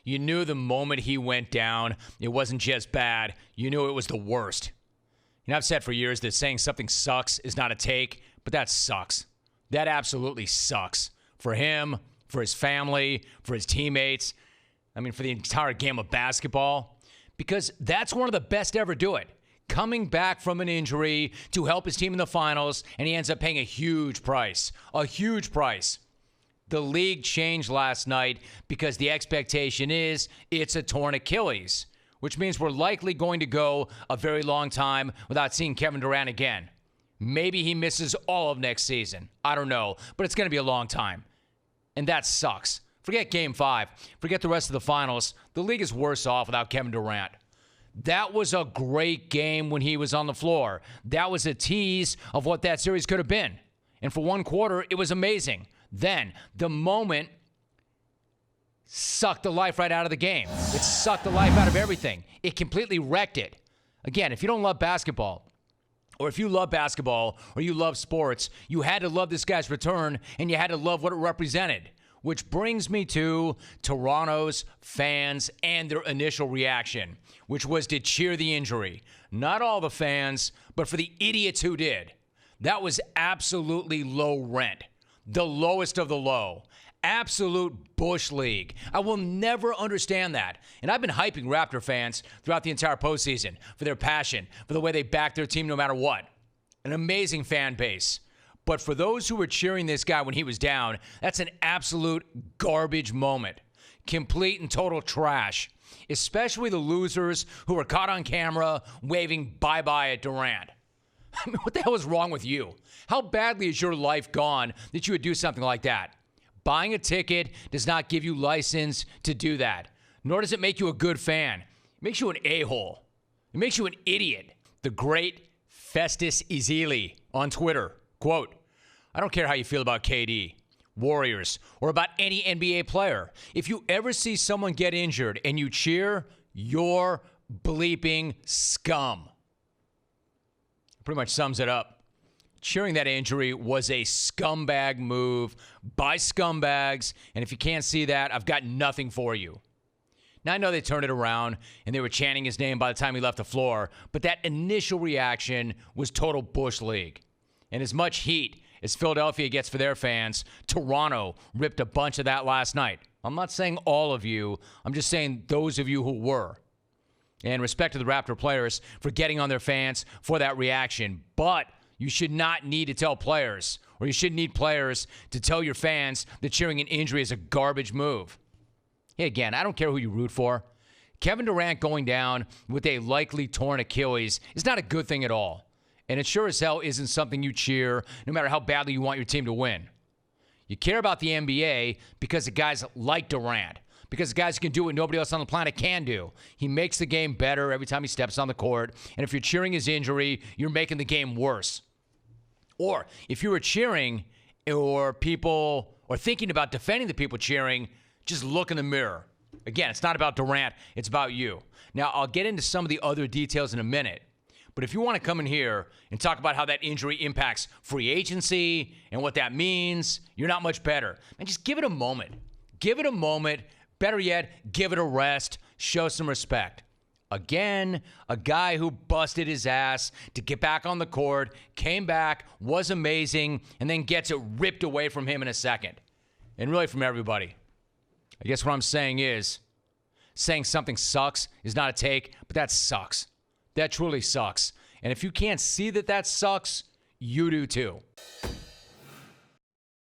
You knew the moment he went down, it wasn't just bad. You knew it was the worst. You know, I've said for years that saying something sucks is not a take, but that sucks. That absolutely sucks. For him, for his family, for his teammates. I mean, for the entire game of basketball. Because that's one of the best to ever do it. Coming back from an injury to help his team in the finals, and he ends up paying a huge price. A huge price. The league changed last night because the expectation is it's a torn Achilles, which means we're likely going to go a very long time without seeing Kevin Durant again. Maybe he misses all of next season. I don't know, but it's going to be a long time. And that sucks. Forget Game 5. Forget the rest of the finals. The league is worse off without Kevin Durant. That was a great game when he was on the floor. That was a tease of what that series could have been. And for one quarter, it was amazing. Then, the moment sucked the life right out of the game. It sucked the life out of everything. It completely wrecked it. Again, if you don't love basketball, or if you love basketball, or you love sports, you had to love this guy's return, and you had to love what it represented. Which brings me to Toronto's fans and their initial reaction, which was to cheer the injury. Not all the fans, but for the idiots who did. That was absolutely low rent. The lowest of the low. Absolute Bush League. I will never understand that. And I've been hyping Raptor fans throughout the entire postseason for their passion, for the way they back their team no matter what. An amazing fan base. But for those who were cheering this guy when he was down, that's an absolute garbage moment. Complete and total trash. Especially the losers who were caught on camera waving bye-bye at Durant. I mean, what the hell is wrong with you? How badly is your life gone that you would do something like that? Buying a ticket does not give you license to do that. Nor does it make you a good fan. It makes you an a-hole. It makes you an idiot. The great Festus Ezeli on Twitter, quote, I don't care how you feel about KD, Warriors, or about any NBA player. If you ever see someone get injured and you cheer, you're bleeping scum. Pretty much sums it up. Cheering that injury was a scumbag move by scumbags, and if you can't see that, I've got nothing for you. Now, I know they turned it around, and they were chanting his name by the time he left the floor, but that initial reaction was total Bush League. And as much heat as Philadelphia gets for their fans, Toronto ripped a bunch of that last night. I'm not saying all of you. I'm just saying those of you who were. And respect to the Raptor players for getting on their fans for that reaction. But you should not need to tell players, or you shouldn't need players to tell your fans that cheering an injury is a garbage move. Hey, again, I don't care who you root for. Kevin Durant going down with a likely torn Achilles is not a good thing at all. And it sure as hell isn't something you cheer no matter how badly you want your team to win. You care about the NBA because of guys like Durant. Because the guys who can do what nobody else on the planet can do. He makes the game better every time he steps on the court. And if you're cheering his injury, you're making the game worse. Or if you were cheering or thinking about defending the people cheering, just look in the mirror. Again, it's not about Durant. It's about you. Now, I'll get into some of the other details in a minute. But if you want to come in here and talk about how that injury impacts free agency and what that means, you're not much better. And just give it a moment. Give it a moment. Better yet, give it a rest. Show some respect. Again, a guy who busted his ass to get back on the court, came back, was amazing, and then gets it ripped away from him in a second. And really from everybody. I guess what I'm saying is, saying something sucks is not a take, but that sucks. That truly sucks. And if you can't see that sucks, you do too.